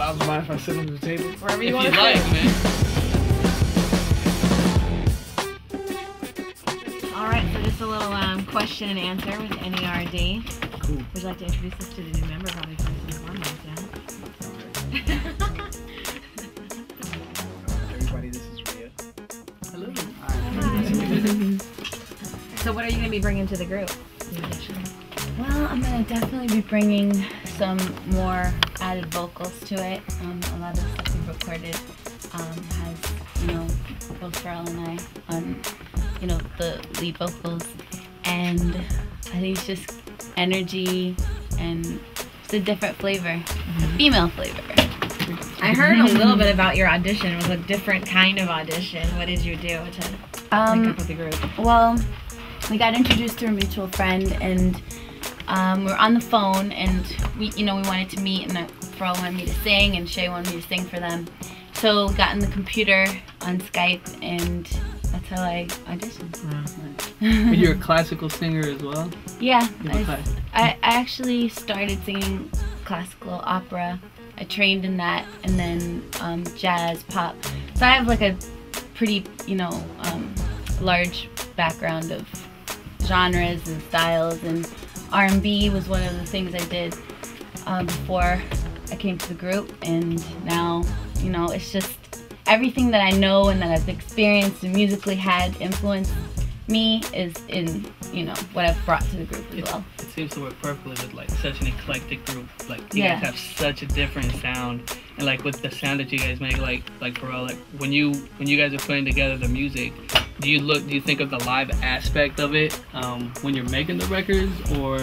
I don't mind if I sit on the table. Wherever you want to like, man. Alright, so just a little question and answer with N.E.R.D. Cool. Would you like to introduce us to the new member? Probably first and foremost, yeah? Everybody, this is Rhea. Hello. So what are you going to be bringing to the group? Well, I'm gonna definitely be bringing some more added vocals to it. A lot of the stuff we've recorded has, you know, both Pharrell and I on, you know, the lead vocals, and I think it's just energy and it's a different flavor, a female flavor. I heard a little bit about your audition. It was a different kind of audition. What did you do to link up with the group? Well, we got introduced to a mutual friend, and we were on the phone, and we wanted to meet, and Pharrell wanted me to sing, and Shay wanted me to sing for them. So we got in the computer on Skype, and that's how I auditioned. But you're a classical singer as well? Yeah, I actually started singing classical opera. I trained in that, and then jazz, pop. So I have like a pretty, large background of genres and styles, and R&B was one of the things I did before I came to the group, and now, it's just everything that I know and that I've experienced and musically had influenced me is in, what I've brought to the group as well. It seems to work perfectly with like such an eclectic group. Like you guys have such a different sound, and like with the sound that you guys make, like Pharrell, like when you guys are putting together the music, do you think of the live aspect of it when you're making the records, or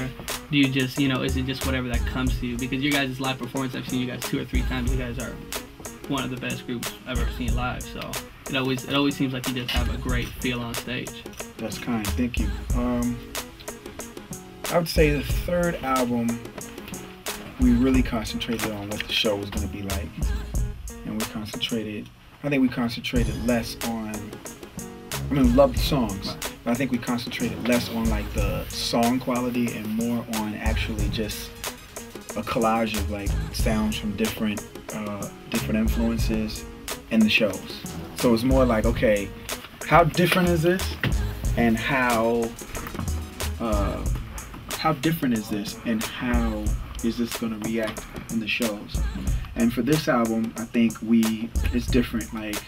do you just, is it just whatever that comes to you? Because your guys' live performance, I've seen you guys 2 or 3 times. You guys are one of the best groups I've ever seen live, so it always seems like you just have a great feel on stage. That's kind, thank you. I would say the 3rd album, we really concentrated on what the show was going to be like, and I think we concentrated less on, we loved the songs, but I think we concentrated less on like the song quality and more on actually just a collage of like sounds from different influences in the shows. So it's more like, okay, how different is this, and how different is this, and how is this gonna react in the shows? And for this album, I think it's different. Like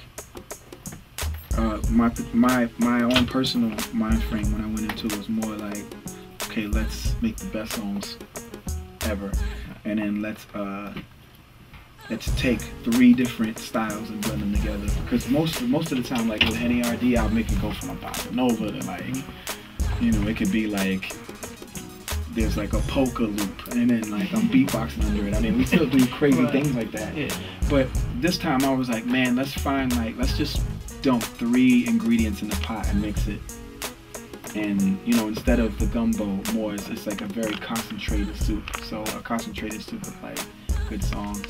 my own personal mind frame when I went into it was more like, okay, let's make the best songs ever, and then let's take 3 different styles and blend them together. Because most of the time, like with N.E.R.D, I'll make it go from a bossa nova to like, it could be like there's like a polka loop, and then like I'm beatboxing under it. I mean, we still do crazy things like that. Yeah. But this time I was like, man, let's just dump 3 ingredients in the pot and mix it. And instead of the gumbo more, it's like a very concentrated soup. So a concentrated soup of like good songs.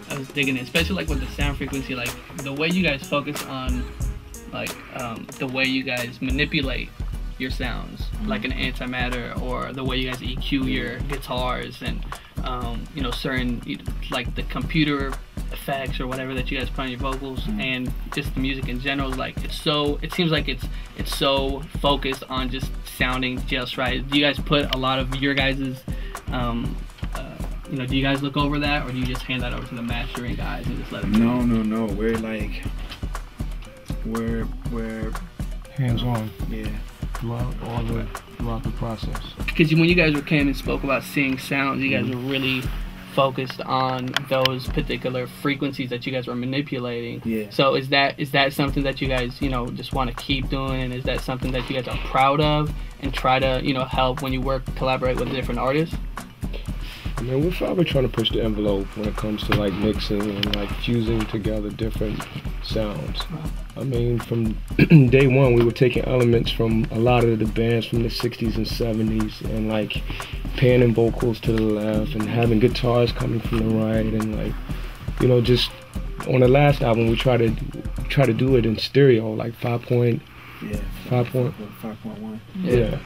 I was digging it, especially like with the sound frequency, like the way you guys focus on like the way you guys manipulate your sounds, like an antimatter, or the way you guys EQ your guitars, and certain like the computer effects or whatever that you guys put on your vocals, and just the music in general. Like it seems like it's so focused on just sounding just right. Do you guys put a lot of your guys's do you guys look over that, or do you just hand that over to the mastering guys and just let them do it? No. We're hands-on. Yeah. Throughout the process. Because when you guys came and spoke about seeing sounds, you guys were really focused on those particular frequencies that you guys were manipulating. Yeah. So is that something that you guys just want to keep doing, and is that something that you guys are proud of and try to help when you collaborate with different artists? Man, we're probably trying to push the envelope when it comes to like mixing and like fusing together different sounds. I mean, from day one, we were taking elements from a lot of the bands from the 60s and 70s, and like panning vocals to the left and having guitars coming from the right, and like, just on the last album, we try to do it in stereo, like 5.1. Yeah,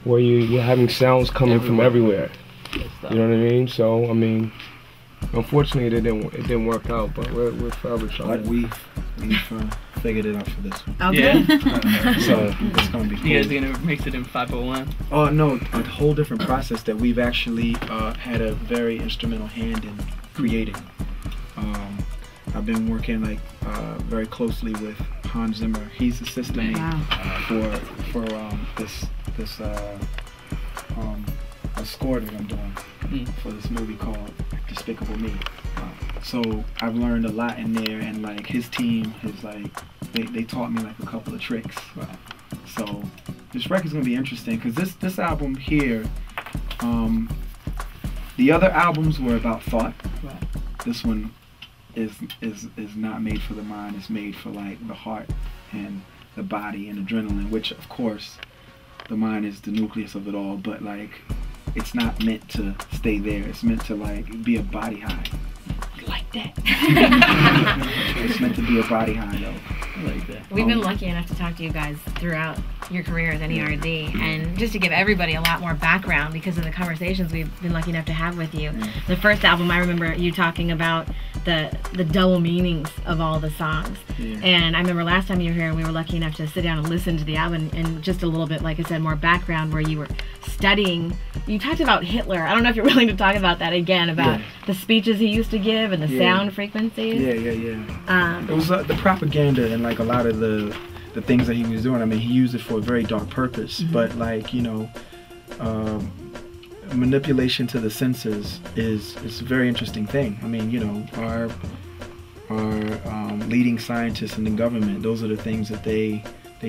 where you're having sounds coming from everywhere. You know what I mean? So, I mean, Unfortunately, it didn't work out, but we're forever trying. But we've figured it out for this one. Okay. Yeah. So it's gonna be cool. You guys are gonna mix it in 501. Oh no, a whole different process that we've actually had a very instrumental hand in creating. I've been working like very closely with Hans Zimmer. He's assisting me for this a score that I'm doing for this movie called Despicable Me. So I've learned a lot in there, and like his team is like they taught me like a couple of tricks. So this record's gonna be interesting because this album here, the other albums were about thought. This one is not made for the mind. It's made for like the heart and the body and adrenaline, which of course the mind is the nucleus of it all, but like it's not meant to stay there. It's meant to like be a body high. Like that. It's meant to be a body high though. I like that. We've been lucky enough to talk to you guys throughout your career as N.E.R.D. and just to give everybody a lot more background because of the conversations we've been lucky enough to have with you. The first album, I remember you talking about the double meanings of all the songs. And I remember last time you were here, we were lucky enough to sit down and listen to the album and just a little bit, like I said, more background where you were studying. You talked about Hitler. I don't know if you're willing to talk about that again, about the speeches he used to give and the sound frequencies. It was the propaganda and like a lot of the things that he was doing. I mean, he used it for a very dark purpose, but like, you know, manipulation to the senses is a very interesting thing. I mean, you know, our leading scientists in the government, those are the things that they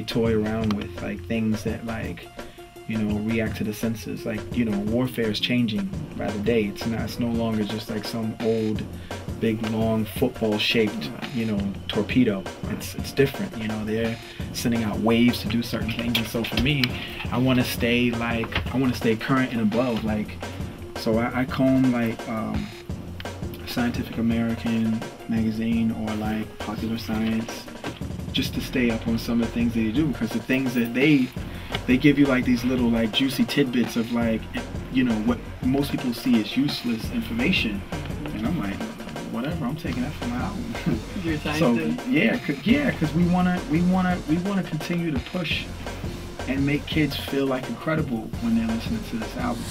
toy around with, like things that like, you know, react to the senses. Like, you know, warfare is changing by the day. It's no longer just like some old big long football shaped, you know, torpedo. It's different, you know. They're sending out waves to do certain things, and so for me, I want to stay current and above, like, so I comb like Scientific American magazine or like Popular Science just to stay up on some of the things that they do, because the things that they give you like these little like juicy tidbits of like, you know, what most people see as useless information, and I'm like, whatever, I'm taking that for my album. You're a science So dude? because we wanna continue to push and make kids feel like incredible when they're listening to this album.